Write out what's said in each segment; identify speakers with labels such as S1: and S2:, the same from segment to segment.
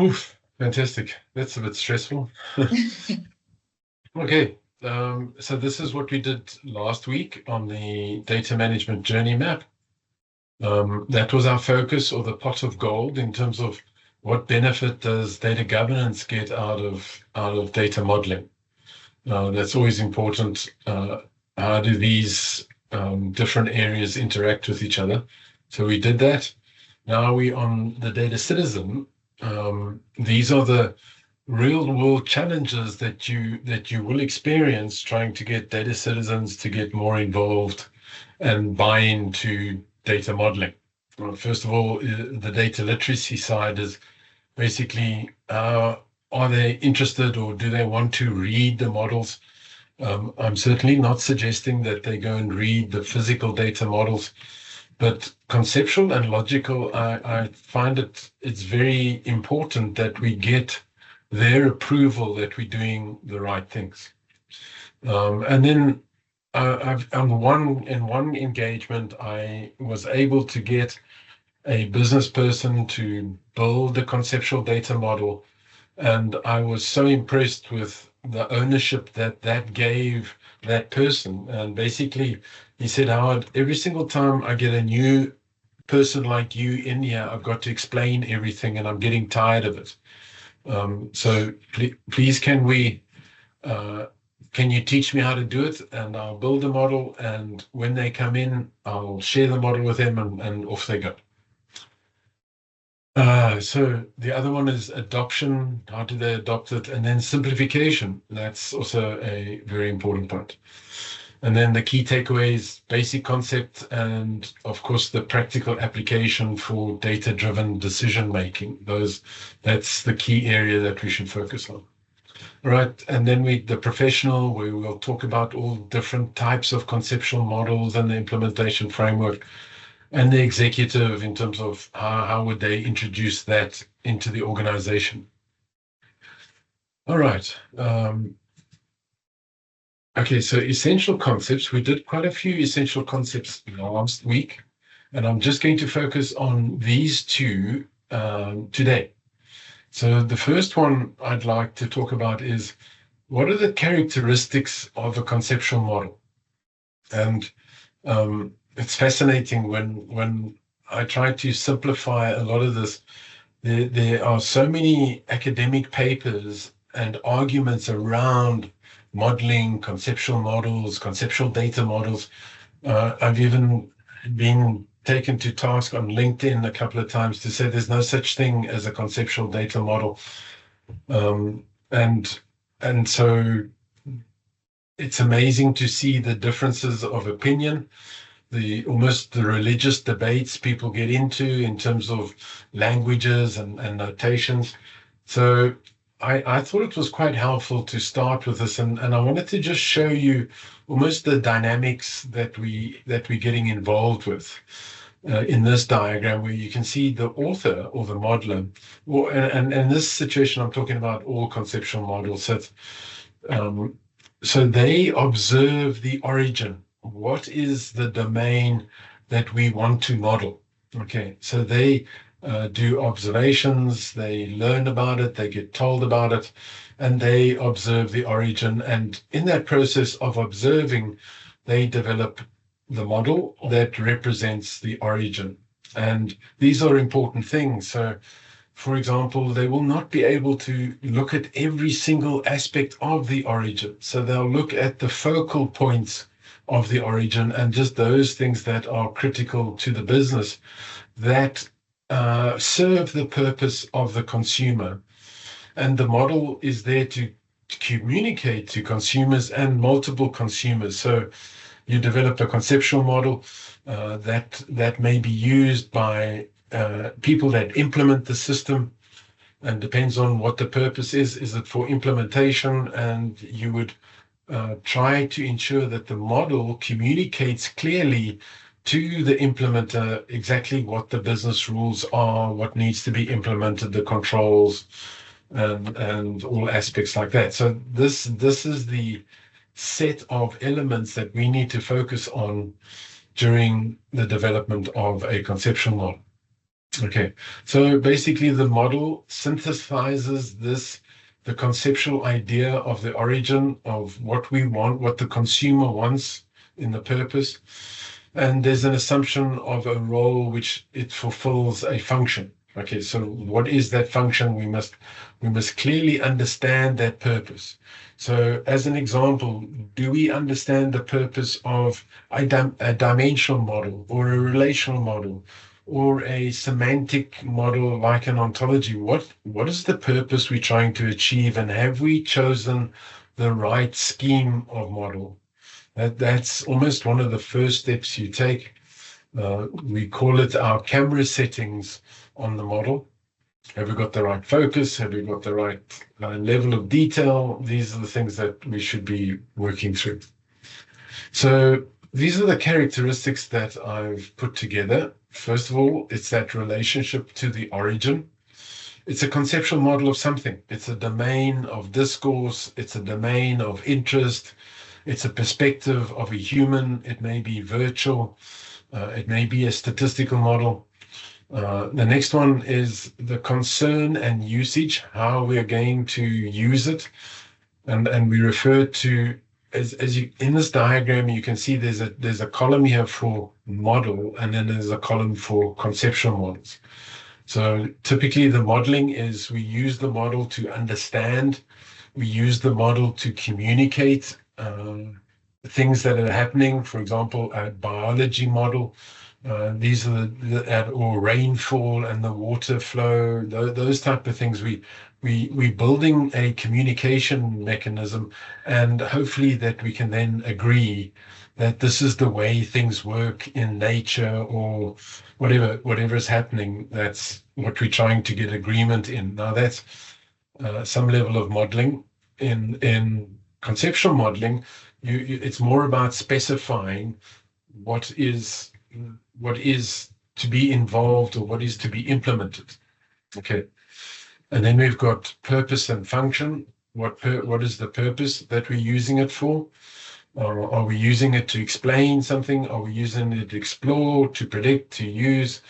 S1: Oof, fantastic. That's a bit stressful. Okay, so this is what we did last week on the data management journey map. That was our focus, or the pot of gold, in terms of what benefit does data governance get out of data modeling. That's always important. How do these different areas interact with each other? So we did that. Now we on the data citizen. These are the real world challenges that you will experience trying to get data citizens to get more involved and buy into data modeling. Well, first of all, the data literacy side is basically are they interested, or do they want to read the models? I'm certainly not suggesting that they go and read the physical data models, but conceptual and logical, I find it's very important that we get their approval that we're doing the right things. And then in one engagement, I was able to get a business person to build a conceptual data model, and I was so impressed with the ownership that gave that person. And basically, he said, Howard, every single time I get a new person like you in here, I've got to explain everything, and I'm getting tired of it. So please, can you teach me how to do it? And I'll build a model, and when they come in, I'll share the model with them, and off they go. So the other one is adoption. How do they adopt it? And then simplification. That's also a very important point. And then the key takeaways, basic concept, and of course the practical application for data-driven decision making. That's the key area that we should focus on. All right, and then the professional, where we'll talk about all different types of conceptual models and the implementation framework, and the executive in terms of how would they introduce that into the organization. All right. Okay, so essential concepts. We did quite a few essential concepts last week, and I'm just going to focus on these two today. So the first one I'd like to talk about is, what are the characteristics of a conceptual model? And it's fascinating when I try to simplify a lot of this. There are so many academic papers and arguments around modeling, conceptual models, conceptual data models. I've even been taken to task on LinkedIn a couple of times to say there's no such thing as a conceptual data model. And so it's amazing to see the differences of opinion, almost the religious debates people get into in terms of languages and notations. So I thought it was quite helpful to start with this, and I wanted to just show you almost the dynamics that we're getting involved with in this diagram, where you can see the author or the modeler, and in this situation, I'm talking about all conceptual models. So they observe the origin. What is the domain that we want to model? Okay, so they do observations, they learn about it, they get told about it, and they observe the origin. And in that process of observing, they develop the model that represents the origin. And these are important things. So, for example, they will not be able to look at every single aspect of the origin. So they'll look at the focal points of the origin and just those things that are critical to the business that serve the purpose of the consumer. And the model is there to communicate to consumers and multiple consumers. So you develop a conceptual model that may be used by people that implement the system, and depends on what the purpose is. Is it for implementation? And you would try to ensure that the model communicates clearly to the implementer exactly what the business rules are, what needs to be implemented, the controls, and all aspects like that. So this is the set of elements that we need to focus on during the development of a conceptual model. Okay, so basically the model synthesizes the conceptual idea of the origin of what we want, what the consumer wants in the purpose. And there's an assumption of a role which it fulfills a function. Okay, so what is that function? We must clearly understand that purpose. So as an example, do we understand the purpose of a dimensional model or a relational model or a semantic model like an ontology? What is the purpose we're trying to achieve, and have we chosen the right scheme of model? That's almost one of the first steps you take. We call it our camera settings on the model. Have we got the right focus? Have we got the right level of detail? These are the things that we should be working through. So these are the characteristics that I've put together. First of all, it's that relationship to the origin. It's a conceptual model of something. It's a domain of discourse. It's a domain of interest. It's a perspective of a human. It may be virtual. It may be a statistical model. The next one is the concern and usage, how we are going to use it. And we refer to, as you in this diagram, you can see there's a column here for model, and then there's a column for conceptual models. So typically the modeling is we use the model to understand, we use the model to communicate things that are happening. For example, a biology model. These are or rainfall and the water flow, those type of things. We're building a communication mechanism, and hopefully that we can then agree that this is the way things work in nature or whatever is happening. That's what we're trying to get agreement in. Now that's some level of modeling. In conceptual modeling, it's more about specifying what is to be involved or what is to be implemented. Okay. And then we've got purpose and function. What is the purpose that we're using it for? Are we using it to explain something? Are we using it to explore, to predict, to use?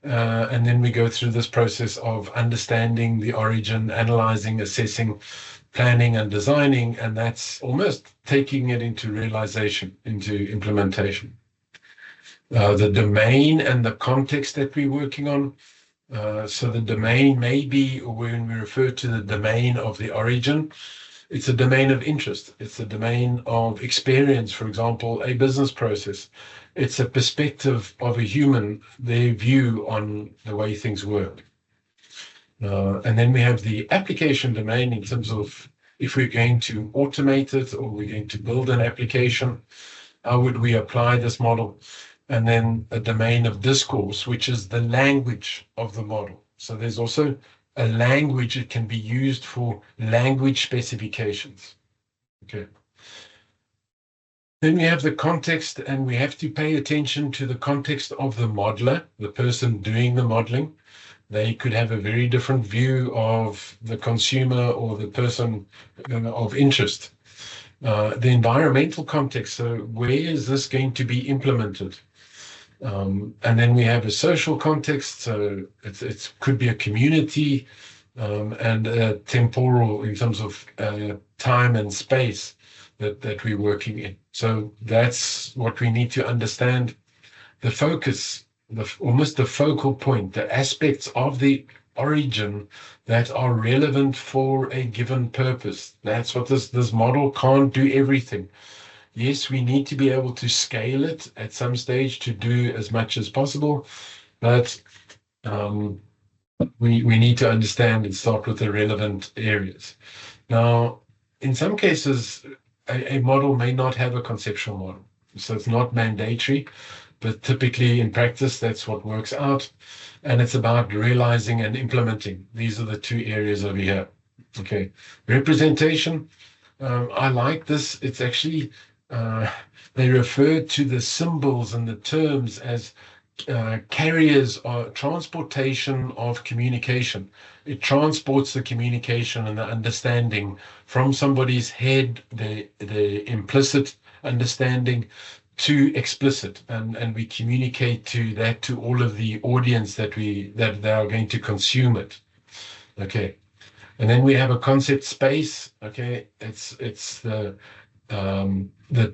S1: And then we go through this process of understanding the origin, analyzing, assessing, planning, and designing. And that's almost taking it into realization, into implementation. The domain and the context that we're working on. So the domain may be, when we refer to the domain of the origin, it's a domain of interest. It's a domain of experience, for example, a business process. It's a perspective of a human, their view on the way things work. And then we have the application domain in terms of if we're going to automate it or we're going to build an application, how would we apply this model? And then a domain of discourse, which is the language of the model. So there's also a language that can be used for language specifications. Okay. Then we have the context, and we have to pay attention to the context of the modeler, the person doing the modeling. They could have a very different view of the consumer or the person of interest. The environmental context, so where is this going to be implemented? And then we have a social context, so it could be a community and a temporal in terms of time and space that we're working in. So that's what we need to understand. The focus, almost the focal point, the aspects of the origin that are relevant for a given purpose. That's what this model can't do everything. Yes, we need to be able to scale it at some stage to do as much as possible, but we need to understand and start with the relevant areas. Now, in some cases, a model may not have a conceptual model, so it's not mandatory, but typically in practice, that's what works out, and it's about realizing and implementing. These are the two areas over here. Okay, representation. I like this. It's actually they refer to the symbols and the terms as carriers or transportation of communication. It transports the communication and the understanding from somebody's head, the implicit understanding, too explicit, and we communicate to all of the audience that they are going to consume it. Okay. And then we have a concept space. Okay. It's the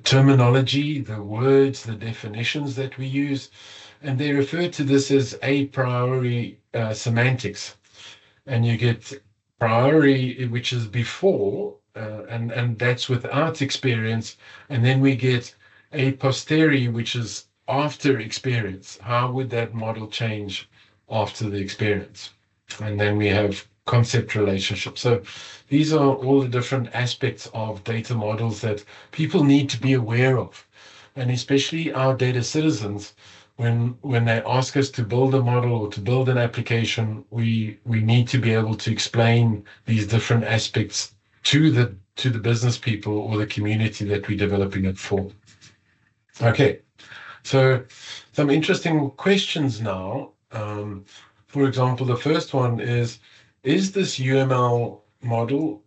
S1: terminology, the words, the definitions that we use, and they refer to this as a priori semantics. And you get priori, which is before, and that's without experience, and then we get a posteriori, which is after experience. How would that model change after the experience? And then we have concept relationships. So these are all the different aspects of data models that people need to be aware of. And especially our data citizens, when they ask us to build a model or to build an application, we need to be able to explain these different aspects to the business people or the community that we're developing it for. Okay, so some interesting questions now. For example, the first one is this UML model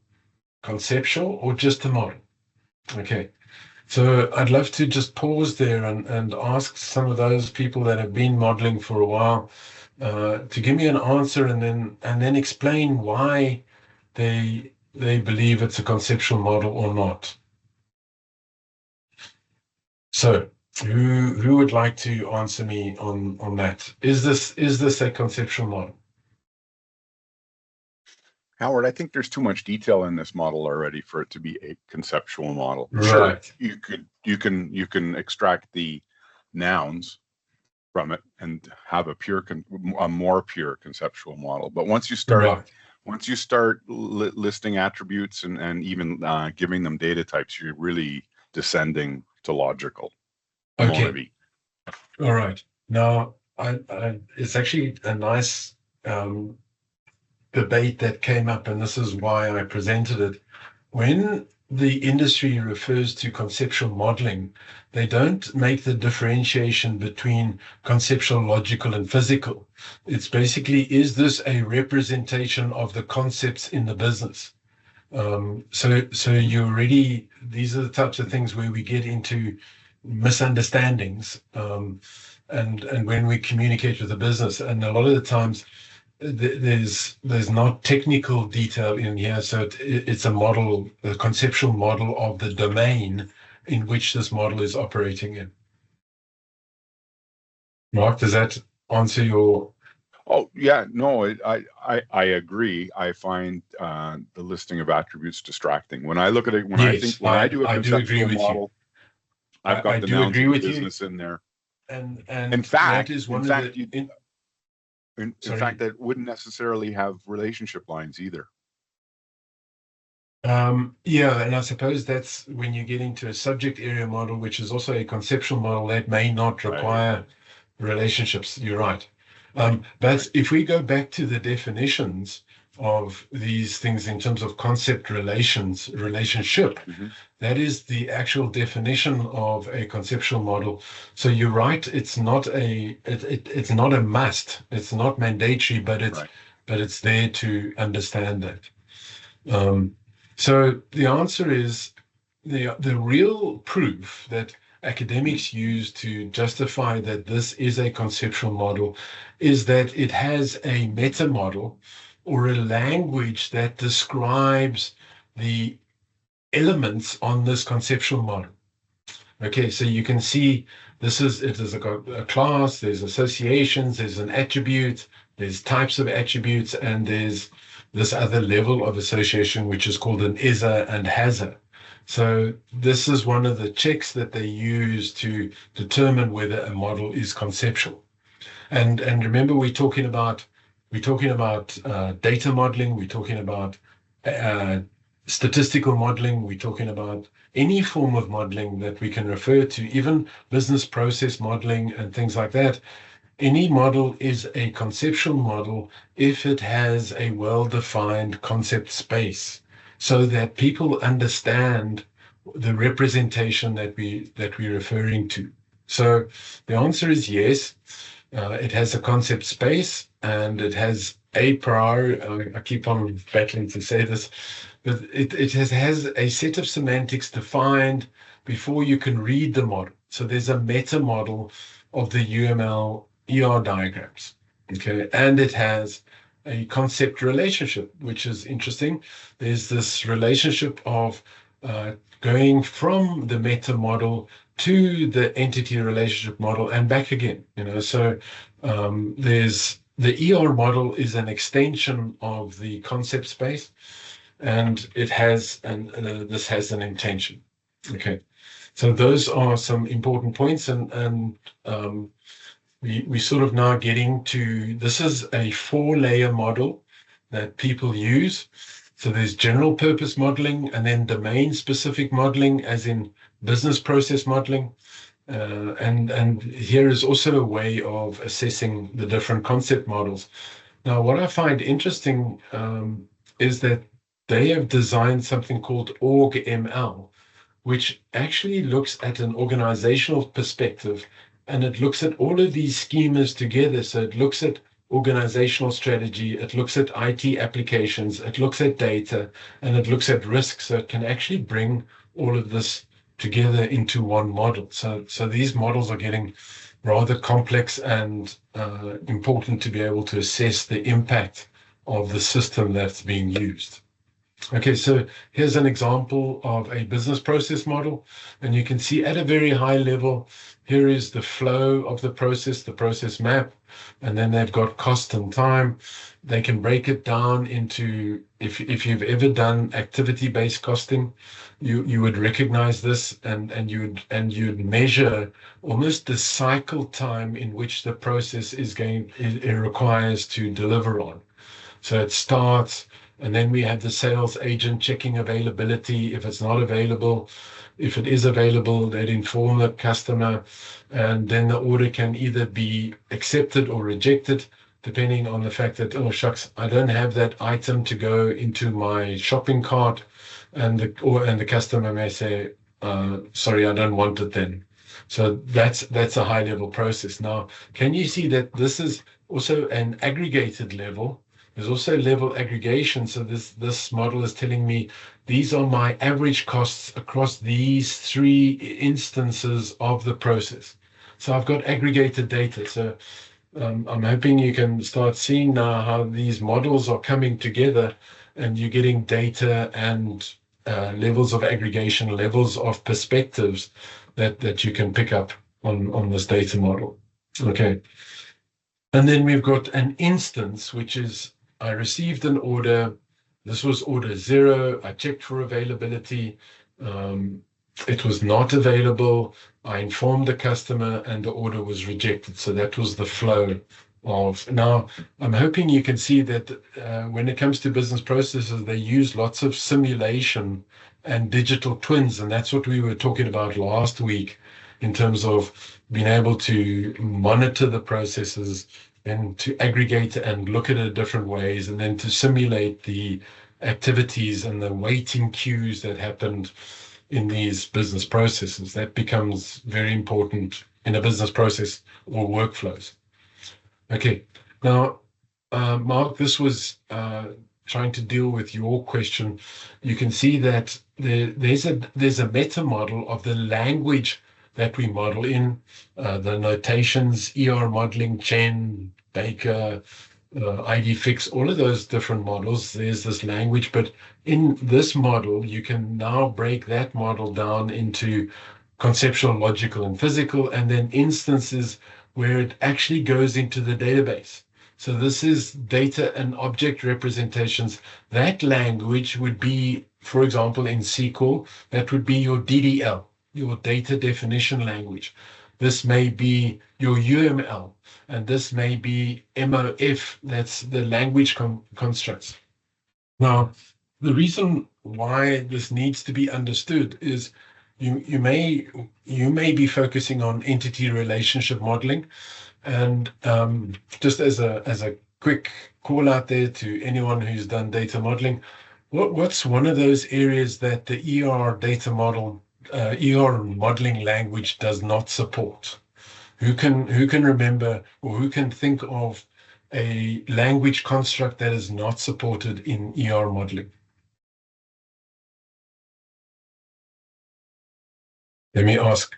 S1: conceptual or just a model? Okay, so I'd love to just pause there and ask some of those people that have been modeling for a while to give me an answer, and then explain why they believe it's a conceptual model or not. So who would like to answer me on that? Is this a conceptual model?
S2: Howard, I think there's too much detail in this model already for it to be a conceptual model.
S1: Right.
S2: Sure, you can extract the nouns from it and have a more pure conceptual model. But once you start listing attributes and even giving them data types, you're really descending to logical.
S1: Okay. All right. Now, it's actually a nice debate that came up, and this is why I presented it. When the industry refers to conceptual modeling, they don't make the differentiation between conceptual, logical, and physical. It's basically, is this a representation of the concepts in the business? So you already, these are the types of things where we get into misunderstandings, and when we communicate with the business, and a lot of the times there's not technical detail in here, so it's a conceptual model of the domain in which this model is operating in. Mark, does that answer your?
S2: Oh yeah, no, I agree. I find the listing of attributes distracting. When I look at it, I do a conceptual model, I've got the nouns of the business in there.
S1: And
S2: in fact,
S1: that is
S2: in fact, that wouldn't necessarily have relationship lines either.
S1: Yeah, and I suppose that's when you get into a subject area model, which is also a conceptual model that may not require relationships. You're right. But if we go back to the definitions of these things in terms of concept relationship, that is the actual definition of a conceptual model. So you're right, it's not a must, it's not mandatory, but it's there to understand that. So the answer is the real proof that academics use to justify that this is a conceptual model is that it has a meta model or a language that describes the elements on this conceptual model. Okay, so you can see it is a class, there's associations, there's an attribute, there's types of attributes, and there's this other level of association, which is called an is-a and has-a. So this is one of the checks that they use to determine whether a model is conceptual. And remember, we're talking about data modeling, we're talking about statistical modeling, we're talking about any form of modeling that we can refer to, even business process modeling and things like that. Any model is a conceptual model if it has a well-defined concept space, so that people understand the representation that we're referring to. So the answer is yes. It has a concept space and it has a priori. I keep on battling to say this, but it has a set of semantics defined before you can read the model. So there's a meta model of the UML ER diagrams. Okay, and it has a concept relationship, which is interesting. There's this relationship of going from the meta model to the entity relationship model and back again. So there's the ER model is an extension of the concept space, and it has this has an intention. Okay, so those are some important points, and we sort of now getting to, this is a 4-layer model that people use. So there's general purpose modeling, and then domain specific modeling, as in business process modeling. And here is also a way of assessing the different concept models. Now, what I find interesting is that they have designed something called OrgML, which actually looks at an organizational perspective, and it looks at all of these schemas together. So it looks at organizational strategy, it looks at IT applications, it looks at data, and it looks at risk. So it can actually bring all of this together into one model. So these models are getting rather complex and important to be able to assess the impact of the system that's being used. Okay, so here's an example of a business process model, and you can see at a very high level, here is the flow of the process map, and then they've got cost and time. They can break it down into, if you've ever done activity-based costing, you would recognize this, and you'd measure almost the cycle time in which the process it requires to deliver on. So it starts, and then we have the sales agent checking availability. If it's not available, if it is available, they'd inform the customer, and then the order can either be accepted or rejected, depending on the fact that, oh shucks, I don't have that item to go into my shopping cart, and the customer may say, sorry, I don't want it then. So that's a high level process. Now, can you see that this is also an aggregated level? There's also level aggregation. So this model is telling me these are my average costs across these 3 instances of the process. So I've got aggregated data. So I'm hoping you can start seeing now how these models are coming together, and you're getting data and levels of aggregation, levels of perspectives that you can pick up on this data model. Okay. And then we've got an instance, which is, I received an order. This was order 0. I checked for availability. It was not available. I informed the customer, and the order was rejected. So that was the flow of. Now, I'm hoping you can see that when it comes to business processes, they use lots of simulation and digital twins. And that's what we were talking about last week in terms of being able to monitor the processes and to aggregate and look at it different ways, and then to simulate the activities and the waiting queues that happened in these business processes. That becomes very important in a business process or workflows. Okay, now, Mark, this was trying to deal with your question. You can see that there's a meta model of the language that we model in, the notations, ER modeling, Chen, Baker, IDFix, all of those different models. There's this language, but in this model, you can now break that model down into conceptual, logical, and physical, and then instances where it actually goes into the database. So this is data and object representations. That language would be, for example, in SQL, that would be your DDL, your data definition language. This may be your UML, and this may be MOF, that's the language constructs. Now, the reason why this needs to be understood is you may be focusing on entity relationship modeling, and just as a quick call out there to anyone who's done data modeling, what's one of those areas that the ER data model, ER modeling language does not support? Who can remember, or who can think of a language construct that is not supported in ER modeling? Let me ask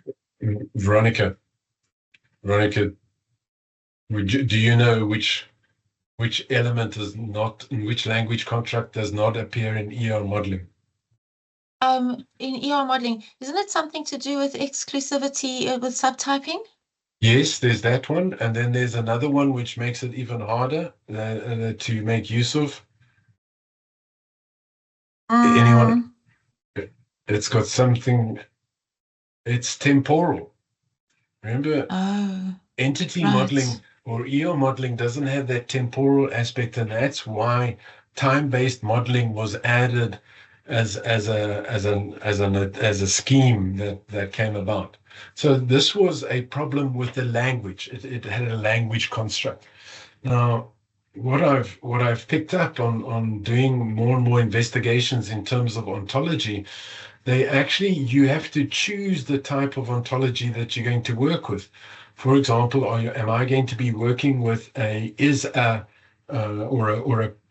S1: Veronica, do you know which element is not, in which language construct does not appear in ER modeling?
S3: In ER modeling, isn't it something to do with exclusivity with subtyping?
S1: Yes, there's that one, and then there's another one which makes it even harder to make use of. Anyone? It's got something. It's temporal. Remember, entity modeling or ER modeling doesn't have that temporal aspect, and that's why time-based modeling was added as a scheme that came about. So this was a problem with the language. It had a language construct. Now, what I've picked up on doing more and more investigations in terms of ontology, you have to choose the type of ontology that you're going to work with. For example, am I going to be working with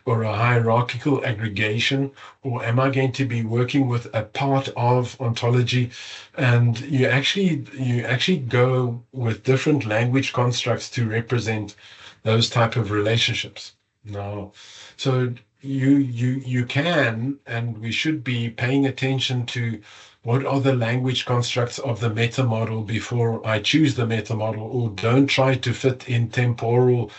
S1: or a hierarchical aggregation, or am I going to be working with a part of ontology? And you actually go with different language constructs to represent those type of relationships. Now, so you can, and we should be paying attention to what are the language constructs of the meta model before I choose the meta model, or don't try to fit in temporal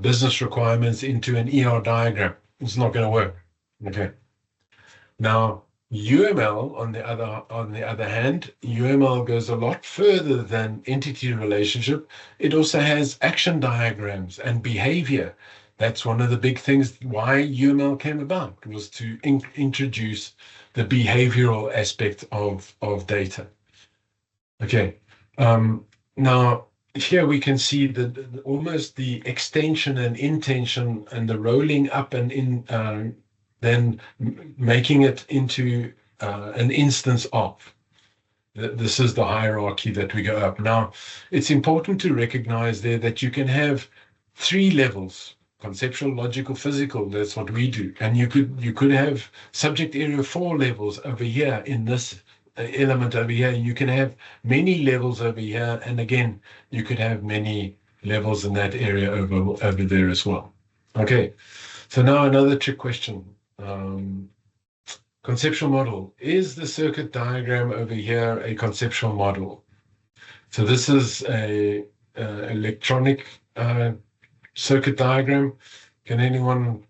S1: business requirements into an ER diagram. It's not going to work. Okay. Now, UML, on the other hand, UML goes a lot further than entity relationship. It also has action diagrams and behavior. That's one of the big things why UML came about, was to introduce the behavioral aspect of data. Okay. Now, here we can see that almost the extension and intention and the rolling up and in, then making it into an instance of. This is the hierarchy that we go up. Now, it's important to recognize there that you can have 3 levels: conceptual, logical, physical. That's what we do. And you could have subject area 4 levels over here in this element over here. You can have many levels over here, and again, you could have many levels in that area over there as well. Okay, so now another trick question. Conceptual model. Is the circuit diagram over here a conceptual model? So this is a electronic circuit diagram. Can anyone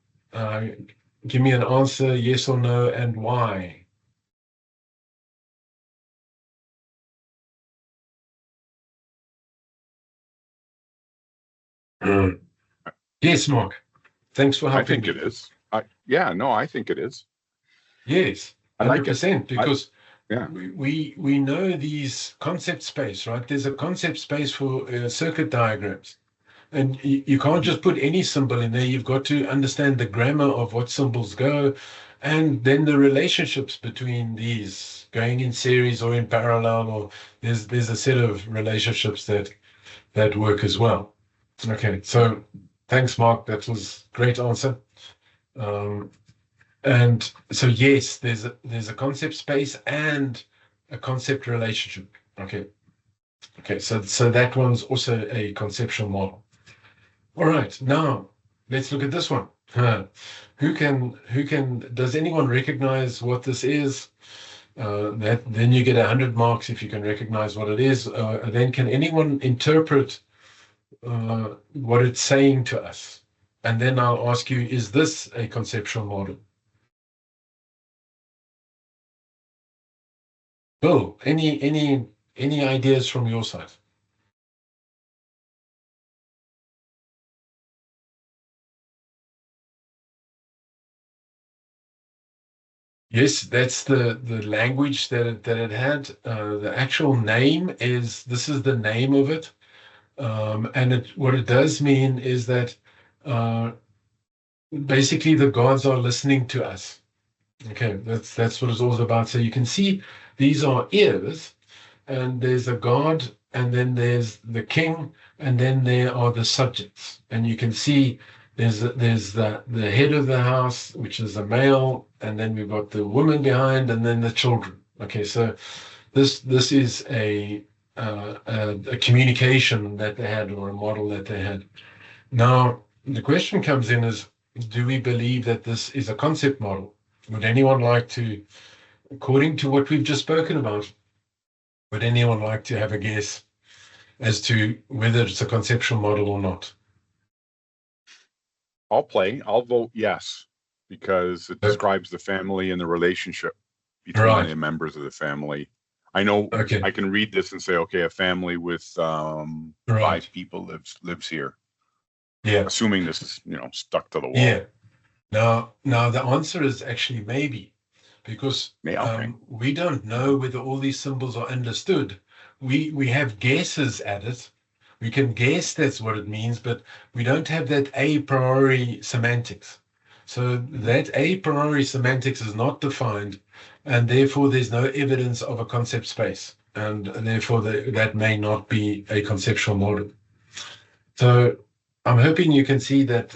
S1: give me an answer, yes or no, and why? Yes, Mark. Thanks for helping.
S2: I think it is. I think it is.
S1: Yes, 100%, because we know these concept space, right? There's a concept space for circuit diagrams. And you can't just put any symbol in there. You've got to understand the grammar of what symbols go, and then the relationships between these going in series or in parallel, or there's a set of relationships that work as well. Okay, so thanks, Mark. That was a great answer. And so yes, there's a concept space and a concept relationship. Okay, so that one's also a conceptual model. All right, now let's look at this one. Does anyone recognize what this is? Then you get 100 marks if you can recognize what it is. Then can anyone interpret what it's saying to us? And then I'll ask you, is this a conceptual model? Bill, any ideas from your side? Yes, that's the language that it had. The actual name is, this is the name of it. And what it does mean is that basically the gods are listening to us. Okay, that's what it's all about. So you can see these are ears, and there's a god, and then there's the king, and then there are the subjects. And you can see there's the head of the house, which is a male, and then we've got the woman behind, and then the children. Okay, so this is a a communication that they had or a model that they had. Now, the question comes in is, do we believe that this is a concept model? Would anyone like to, according to what we've just spoken about, would anyone like to have a guess as to whether it's a conceptual model or not?
S2: I'll play. I'll vote yes, because it describes the family and the relationship between the members of the family. I know I can read this and say, okay, a family with 5 people lives here. Yeah. Assuming this is, stuck to the wall.
S1: Yeah. Now the answer is actually maybe, because we don't know whether all these symbols are understood. We have guesses at it. We can guess that's what it means, but we don't have that a priori semantics. So that a priori semantics is not defined, and therefore there's no evidence of a concept space, and therefore that may not be a conceptual model. So I'm hoping you can see that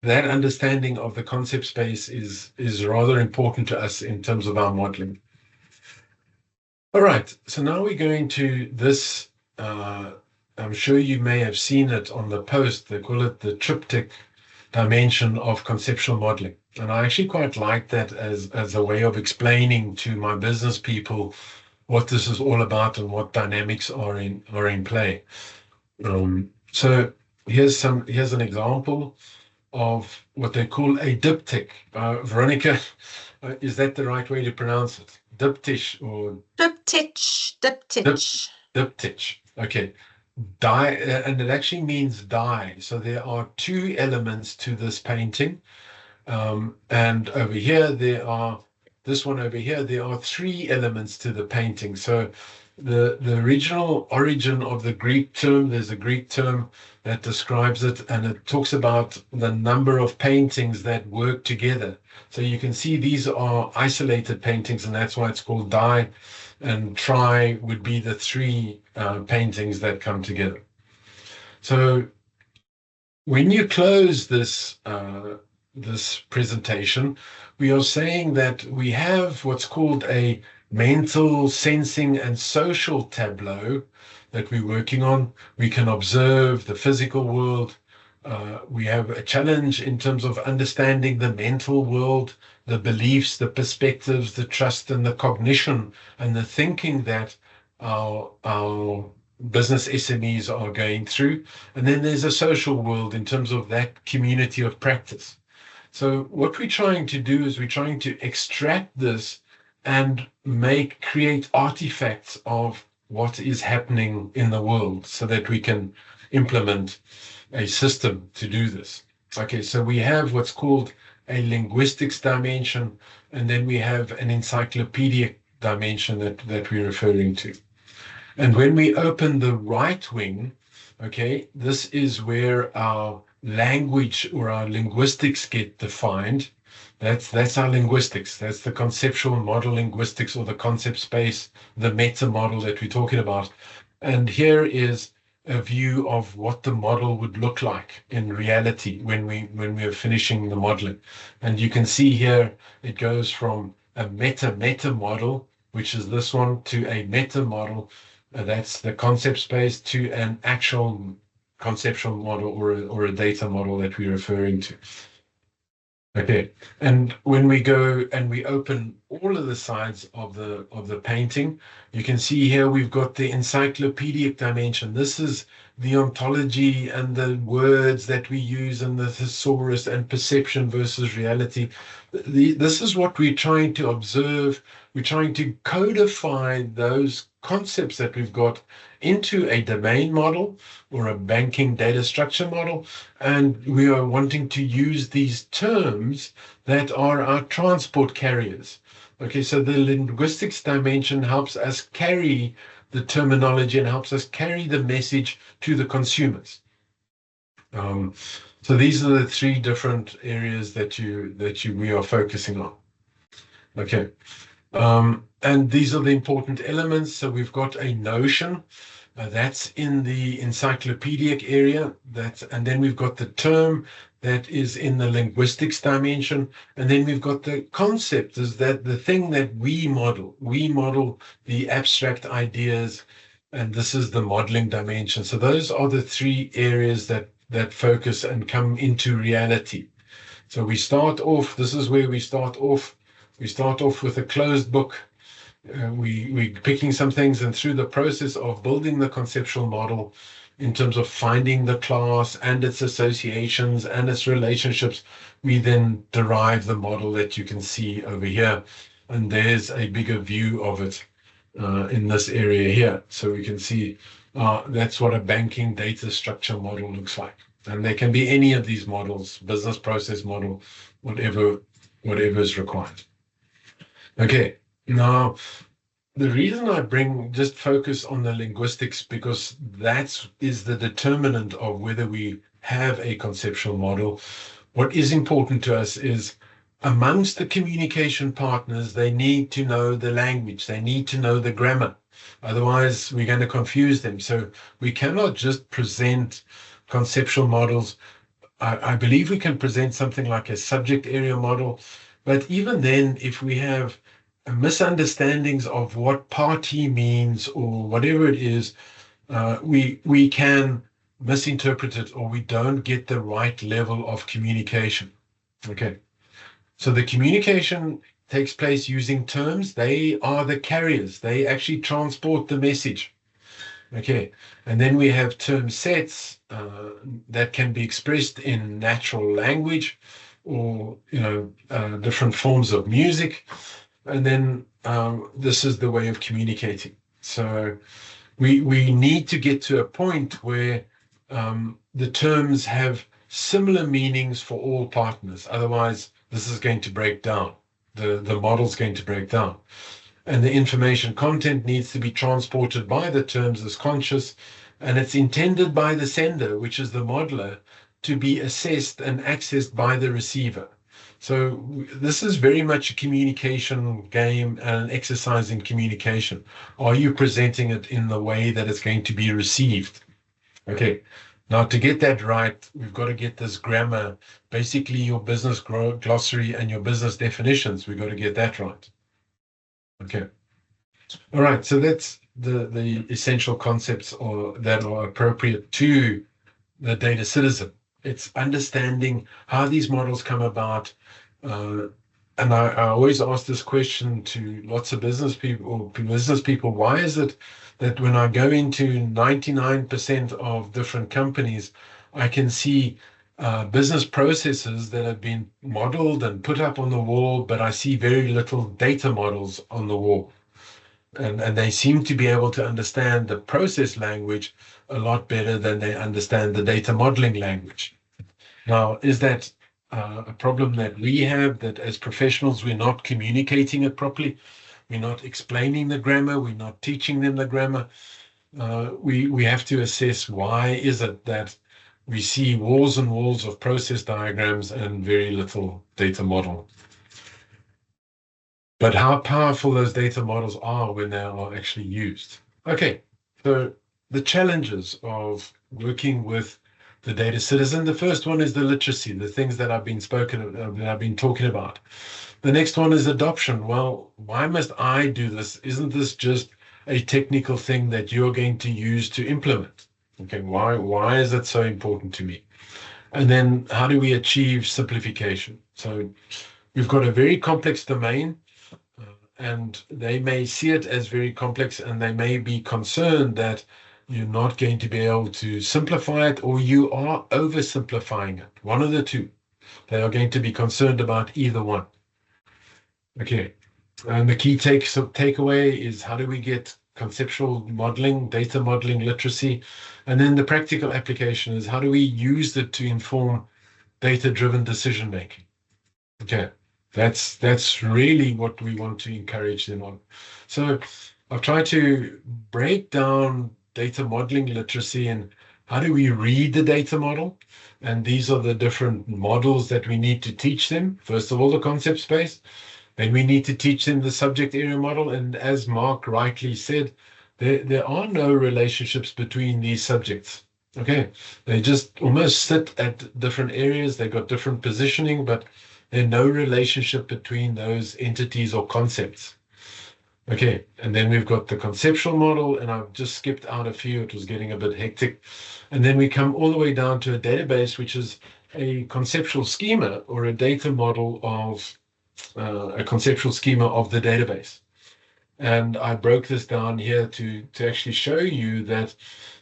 S1: understanding of the concept space is rather important to us in terms of our modeling. All right, so now we're going to this. I'm sure you may have seen it on the post. They call it the Triptych dimension of conceptual modeling. And I actually quite like that as a way of explaining to my business people what this is all about and what dynamics are in play. So here's an example of what they call a diptych. Veronica, is that the right way to pronounce it? Diptych or
S3: Triptych.
S1: Diptych. Okay. And it actually means die. So there are 2 elements to this painting. And over here, there are 3 elements to the painting. So the original origin of the Greek term, there's a Greek term that describes it, and it talks about the number of paintings that work together. So you can see these are isolated paintings, and that's why it's called die. And tri would be the 3 paintings that come together. So when you close this presentation, we are saying that we have what's called a mental, sensing, and social tableau that we're working on. We can observe the physical world. We have a challenge in terms of understanding the mental world, the beliefs, the perspectives, the trust, and the cognition, and the thinking that our business SMEs are going through. And then there's a social world in terms of that community of practice. So what we're trying to do is we're trying to extract this and create artifacts of what is happening in the world so that we can implement a system to do this. Okay, so we have what's called a linguistics dimension, and then we have an encyclopedic dimension that we're referring to. And when we open the right wing, okay, this is where our language or our linguistics get defined. That's our linguistics. That's the conceptual model linguistics, or the concept space, the meta model that we're talking about. And here is a view of what the model would look like in reality when we are finishing the modeling. And you can see here it goes from a meta model, which is this one, to a meta model, that's the concept space, to an actual conceptual model or a data model that we're referring to. Okay, and when we go and we open all of the sides of the painting, you can see here we've got the encyclopedic dimension. This is the ontology and the words that we use, and the thesaurus and perception versus reality. This is what we're trying to observe. We're trying to codify those concepts that we've got into a domain model or a banking data structure model, and we are wanting to use these terms that are our transport carriers. Okay, so the linguistics dimension helps us carry the terminology and helps us carry the message to the consumers. So these are the 3 different areas that we are focusing on. Okay. And these are the important elements. So we've got a notion that's in the encyclopedic area, and then we've got the term that is in the linguistics dimension. And then we've got the concept, is that the thing that we model. We model the abstract ideas, and this is the modeling dimension. So those are the three areas that focus and come into reality. So we start off, this is where we start off. We start off with a closed book. We're picking some things, and through the process of building the conceptual model, in terms of finding the class and its associations and its relationships, we then derive the model that you can see over here. And there's a bigger view of it in this area here. So we can see that's what a banking data structure model looks like. And there can be any of these models, business process model, whatever is required. Okay, now the reason I just focus on the linguistics, because that is the determinant of whether we have a conceptual model. What is important to us is amongst the communication partners, they need to know the language, they need to know the grammar. Otherwise, we're going to confuse them. So we cannot just present conceptual models. I believe we can present something like a subject area model, but even then, if we have misunderstandings of what party means or whatever it is, we can misinterpret it, or we don't get the right level of communication. Okay, so the communication takes place using terms. They are the carriers. They actually transport the message. Okay, and then we have term sets that can be expressed in natural language, or different forms of music. And then this is the way of communicating. So we need to get to a point where the terms have similar meanings for all partners. Otherwise, this is going to break down. The model's going to break down. And the information content needs to be transported by the terms as conscious, and it's intended by the sender, which is the modeler, to be assessed and accessed by the receiver. So this is very much a communication game and an exercise in communication. Are you presenting it in the way that it's going to be received? Okay, now to get that right, we've got to get this grammar, basically your business glossary and your business definitions. We've got to get that right. Okay. All right, so that's the essential concepts that are appropriate to the data citizen. It's understanding how these models come about. And I always ask this question to lots of business people, why is it that when I go into 99% of different companies, I can see business processes that have been modeled and put up on the wall, but I see very little data models on the wall. And they seem to be able to understand the process language a lot better than they understand the data modeling language. Now, is that a problem that we have, that as professionals, we're not communicating it properly? We're not explaining the grammar. We're not teaching them the grammar. We have to assess, why is it that we see walls and walls of process diagrams and very little data model? But how powerful those data models are when they are actually used. Okay, so the challenges of working with the data citizen. The first one is the literacy, the things that I've been talking about. The next one is adoption. Well, why must I do this? Isn't this just a technical thing that you're going to use to implement? Okay, why is it so important to me? And then how do we achieve simplification? So we've got a very complex domain, and they may see it as very complex, and they may be concerned that you're not going to be able to simplify it, or you are oversimplifying it. One of the two. They are going to be concerned about either one. Okay, and the key takeaway is, how do we get conceptual modeling, data modeling literacy? And then the practical application is, how do we use it to inform data-driven decision making? Okay, that's really what we want to encourage them on. So I've tried to break down data modeling literacy and how do we read the data model. And these are the different models that we need to teach them. First of all, the concept space. Then we need to teach them the subject area model. And as Mark rightly said, there are no relationships between these subjects. Okay, they just almost sit at different areas. They've got different positioning, but there's no relationship between those entities or concepts. Okay, and then we've got the conceptual model, and I've just skipped out a few. It was getting a bit hectic. And then we come all the way down to a database, which is a conceptual schema or a data model of a conceptual schema of the database. And I broke this down here to actually show you that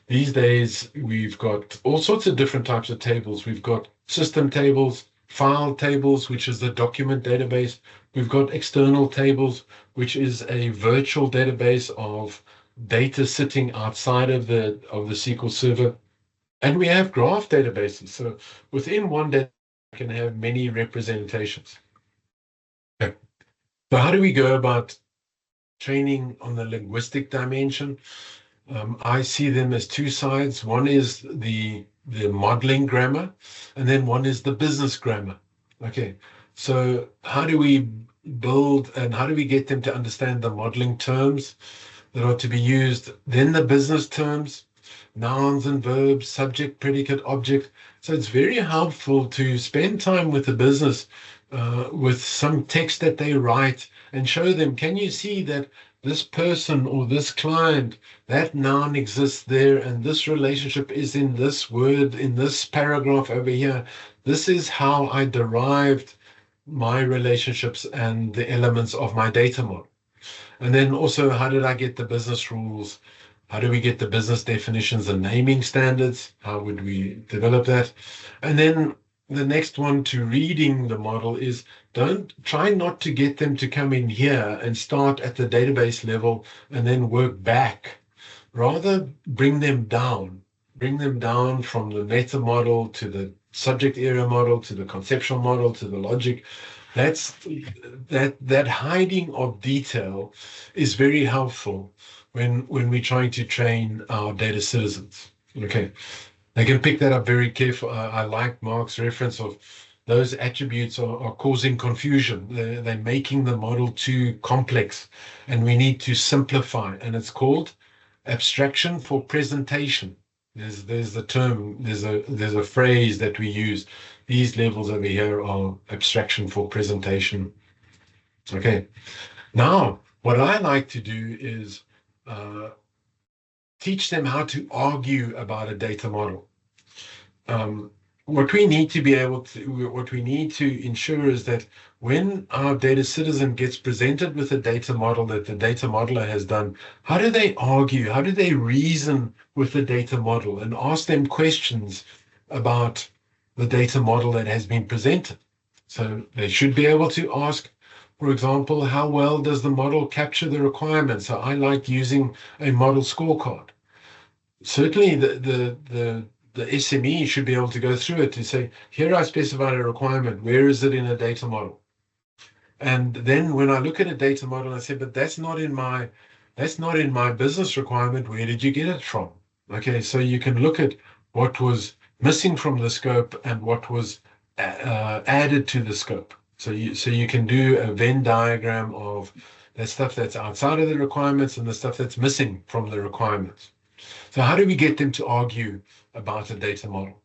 S1: these days we've got all sorts of different types of tables. We've got system tables, file tables, which is the document database. We've got external tables, which is a virtual database of data sitting outside of the SQL Server. And we have graph databases. So within one data, you can have many representations. Okay. So how do we go about training on the linguistic dimension? I see them as two sides. One is the modeling grammar, and then one is the business grammar. Okay, so how do we build and how do we get them to understand the modeling terms that are to be used, then the business terms, nouns and verbs, subject, predicate, object. So it's very helpful to spend time with the business with some text that they write and show them, can you see that this person or this client, that noun exists there, and this relationship is in this word, in this paragraph over here. This is how I derived my relationships and the elements of my data model. And then also, how did I get the business rules? How do we get the business definitions and naming standards? How would we develop that? And then the next one to reading the model is try not to get them to come in here and start at the database level and then work back. Rather bring them down from the meta model to the subject area model to the conceptual model to the logic. That hiding of detail is very helpful when we're trying to train our data citizens. Okay. They can pick that up very careful. I like Mark's reference of those attributes are causing confusion. They're making the model too complex, and we need to simplify. And it's called abstraction for presentation. There's the term. There's a phrase that we use. These levels over here are abstraction for presentation. Okay. Now, what I like to do is teach them how to argue about a data model. What we need to ensure is that when our data citizen gets presented with a data model that the data modeler has done, how do they argue? How do they reason with the data model and ask them questions about the data model that has been presented? So they should be able to ask, for example, how well does the model capture the requirements? So I like using a model scorecard. Certainly the SME should be able to go through it to say, here I specified a requirement, where is it in a data model? And then when I look at a data model, I say, but that's not in my business requirement. Where did you get it from? Okay, so you can look at what was missing from the scope and what was added to the scope. So you can do a Venn diagram of the stuff that's outside of the requirements and the stuff that's missing from the requirements. So how do we get them to argue about a data model?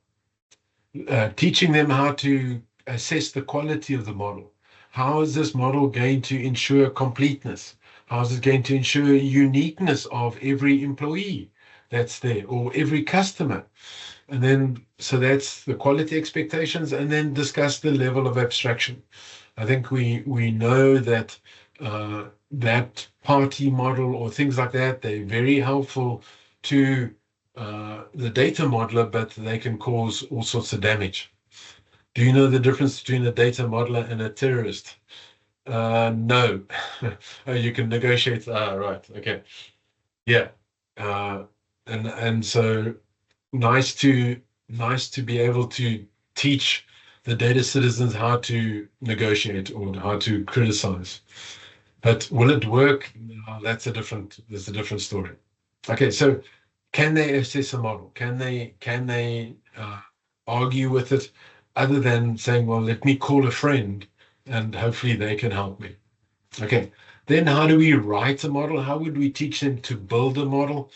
S1: Teaching them how to assess the quality of the model. How is this model going to ensure completeness? How is it going to ensure uniqueness of every employee that's there or every customer? And then, so that's the quality expectations, and then discuss the level of abstraction. I think we know that that party model or things like that, they're very helpful to the data modeler, but they can cause all sorts of damage. Do you know the difference between a data modeler and a terrorist? No. You can negotiate. Right. Okay. Yeah. And so nice to be able to teach the data citizens how to negotiate or how to criticize. But will it work? No, that's a different story. Okay, so can they assess a model? Can they argue with it, other than saying, well, let me call a friend and hopefully they can help me? Okay, then how do we write a model? How would we teach them to build a model?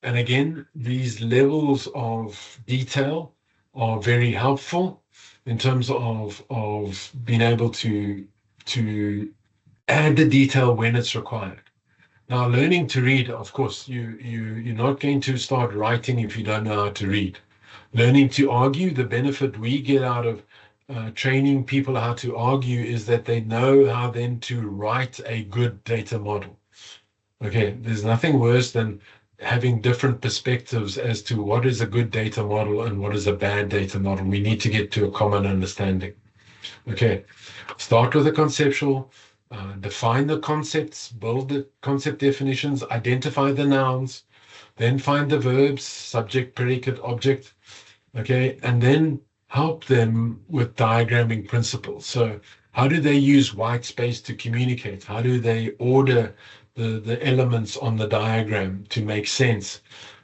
S1: And again, these levels of detail are very helpful in terms of being able to add the detail when it's required. Now, learning to read, of course, you're not going to start writing if you don't know how to read. Learning to argue, the benefit we get out of training people how to argue is that they know how then to write a good data model. Okay, there's nothing worse than having different perspectives as to what is a good data model and what is a bad data model. We need to get to a common understanding. Okay, start with the conceptual, define the concepts, build the concept definitions, identify the nouns, then find the verbs, subject, predicate, object, okay, and then help them with diagramming principles. So how do they use white space to communicate? How do they order the elements on the diagram to make sense?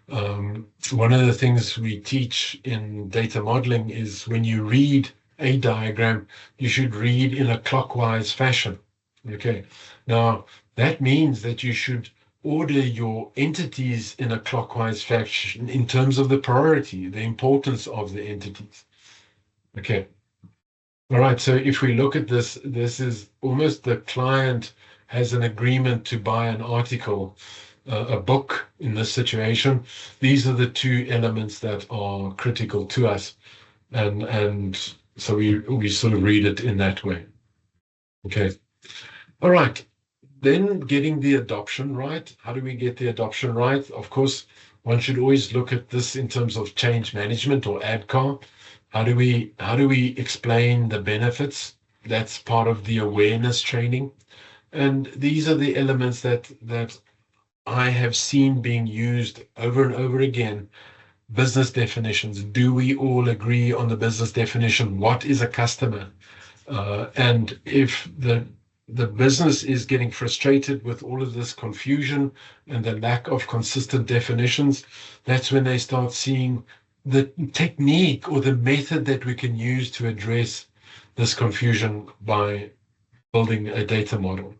S1: One of the things we teach in data modeling is when you read a diagram, you should read in a clockwise fashion. Okay, now that means that you should order your entities in a clockwise fashion in terms of the priority, the importance of the entities. Okay, all right, so if we look at this, this is almost the client has an agreement to buy an article, a book in this situation. These are the two elements that are critical to us. And so we sort of read it in that way. Okay. All right. Then getting the adoption right. How do we get the adoption right? Of course, one should always look at this in terms of change management or ADCAR. How do we explain the benefits? That's part of the awareness training. And these are the elements that I have seen being used over and over again. Business definitions. Do we all agree on the business definition? What is a customer? And if the business is getting frustrated with all of this confusion and the lack of consistent definitions, that's when they start seeing the technique or the method that we can use to address this confusion by building a data model.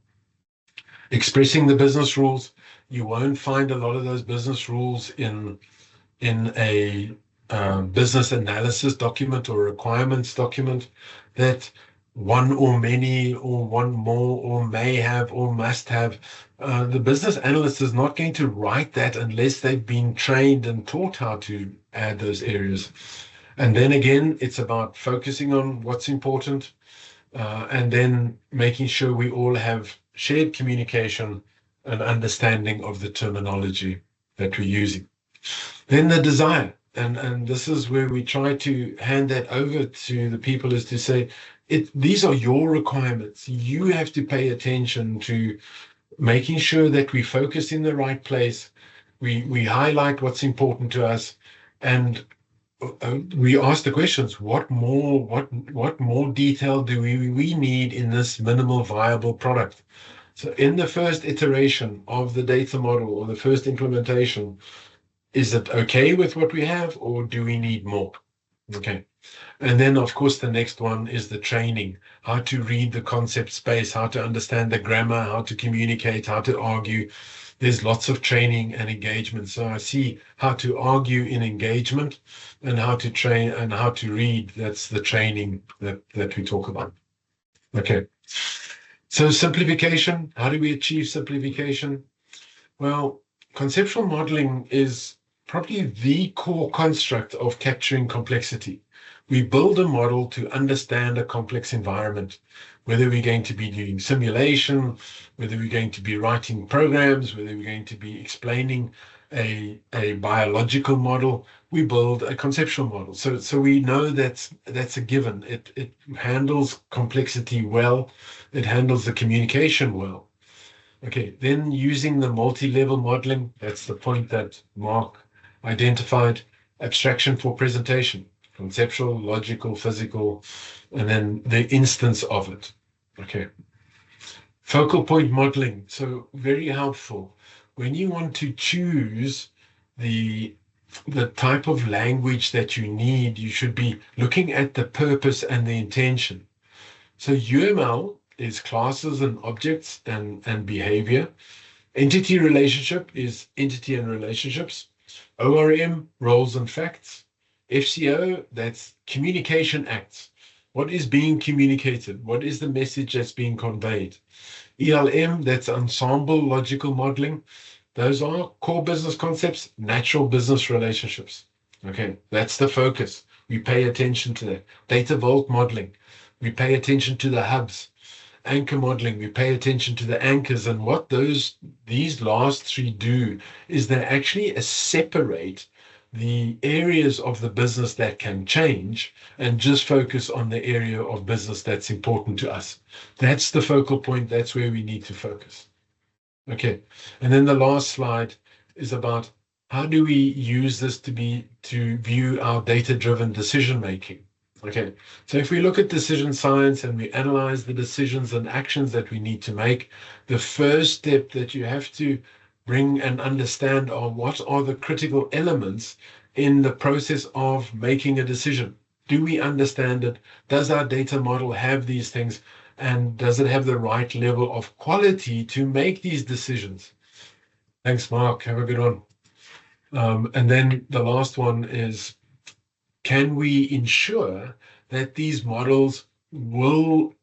S1: Expressing the business rules. You won't find a lot of those business rules in a business analysis document or requirements document that one or many or one more or may have or must have. The business analyst is not going to write that unless they've been trained and taught how to add those areas. And then again, it's about focusing on what's important and then making sure we all have shared communication and understanding of the terminology that we're using. Then the desire, and this is where we try to hand that over to the people, is to say, these are your requirements. You have to pay attention to making sure that we focus in the right place. We highlight what's important to us, and we ask the questions: what more detail do we need in this minimal viable product? So in the first iteration of the data model or the first implementation, is it okay with what we have, or do we need more? Okay. And then, of course, the next one is the training, how to read the concept space, how to understand the grammar, how to communicate, how to argue. There's lots of training and engagement. So I see how to argue in engagement and how to train and how to read. That's the training that we talk about. Okay. So simplification, how do we achieve simplification? Well, conceptual modeling is probably the core construct of capturing complexity. We build a model to understand a complex environment, whether we're going to be doing simulation, whether we're going to be writing programs, whether we're going to be explaining a biological model. We build a conceptual model. So we know that's a given. It handles complexity well. It handles the communication well. Okay, then using the multi-level modeling, that's the point that Mark identified, abstraction for presentation, conceptual, logical, physical, and then the instance of it. Okay. Focal point modeling, so very helpful. When you want to choose the type of language that you need, you should be looking at the purpose and the intention. So UML is classes and objects and behavior. Entity relationship is entity and relationships. ORM, roles and facts. FCO, that's communication acts. What is being communicated? What is the message that's being conveyed? ELM, that's ensemble logical modeling. Those are core business concepts, natural business relationships. Okay, that's the focus. We pay attention to that. Data vault modeling, we pay attention to the hubs. Anchor modeling, we pay attention to the anchors, and what these last three do is they actually separate the areas of the business that can change and just focus on the area of business that's important to us. That's the focal point. That's where we need to focus. Okay, and then the last slide is about how do we use this to view our data-driven decision making. Okay, so if we look at decision science and we analyze the decisions and actions that we need to make, the first step that you have to bring and understand are what are the critical elements in the process of making a decision. Do we understand it? Does our data model have these things? And does it have the right level of quality to make these decisions? Thanks, Mark. Have a good one. And then the last one is, can we ensure that these models will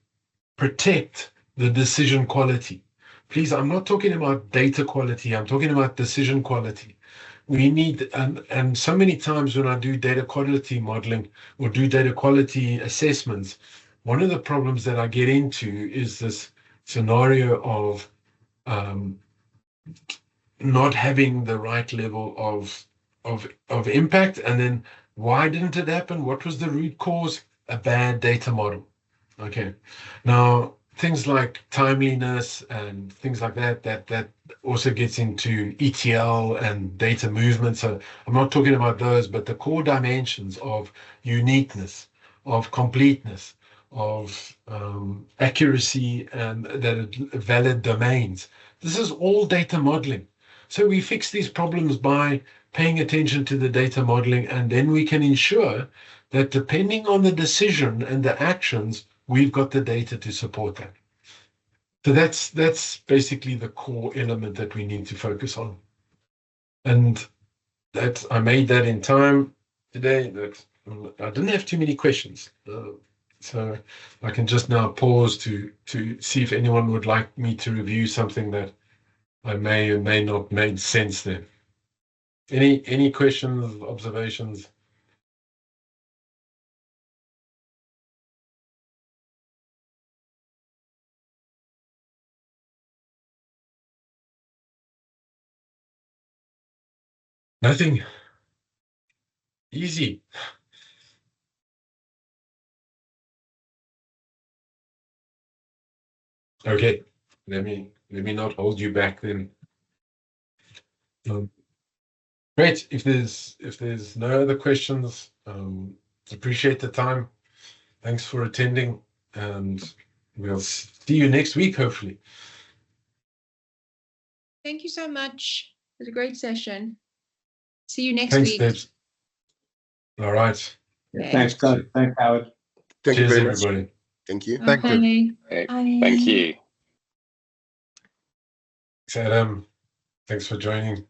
S1: protect the decision quality? Please, I'm not talking about data quality. I'm talking about decision quality. We need, and so many times when I do data quality modeling or do data quality assessments, one of the problems that I get into is this scenario of not having the right level of impact, and then why didn't it happen? What was the root cause? A bad data model. Okay. Now, things like timeliness and things like that also gets into ETL and data movement. So I'm not talking about those, but the core dimensions of uniqueness, of completeness, of accuracy, and that valid domains. This is all data modeling. So we fix these problems by paying attention to the data modeling, and then we can ensure that depending on the decision and the actions, we've got the data to support that. So that's basically the core element that we need to focus on. And that I made that in time today. That I didn't have too many questions. So I can just now pause to see if anyone would like me to review something that I may or may not made sense there. Any questions, observations? Nothing. Easy. Okay. Let me not hold you back then. Great. If there's no other questions, appreciate the time. Thanks for attending, and we'll see you next week, hopefully.
S4: Thank you so much. It was a great session. See you next
S1: Thanks,
S4: week.
S1: Debs. All right.
S4: Okay.
S5: Thanks, Scott. Thanks, Howard.
S6: Thank you
S1: Cheers,
S6: very much.
S1: everybody.
S6: Thank you.
S2: Thank you.
S4: Bye.
S7: Thank you.
S1: Thanks, Adam. Thanks for joining.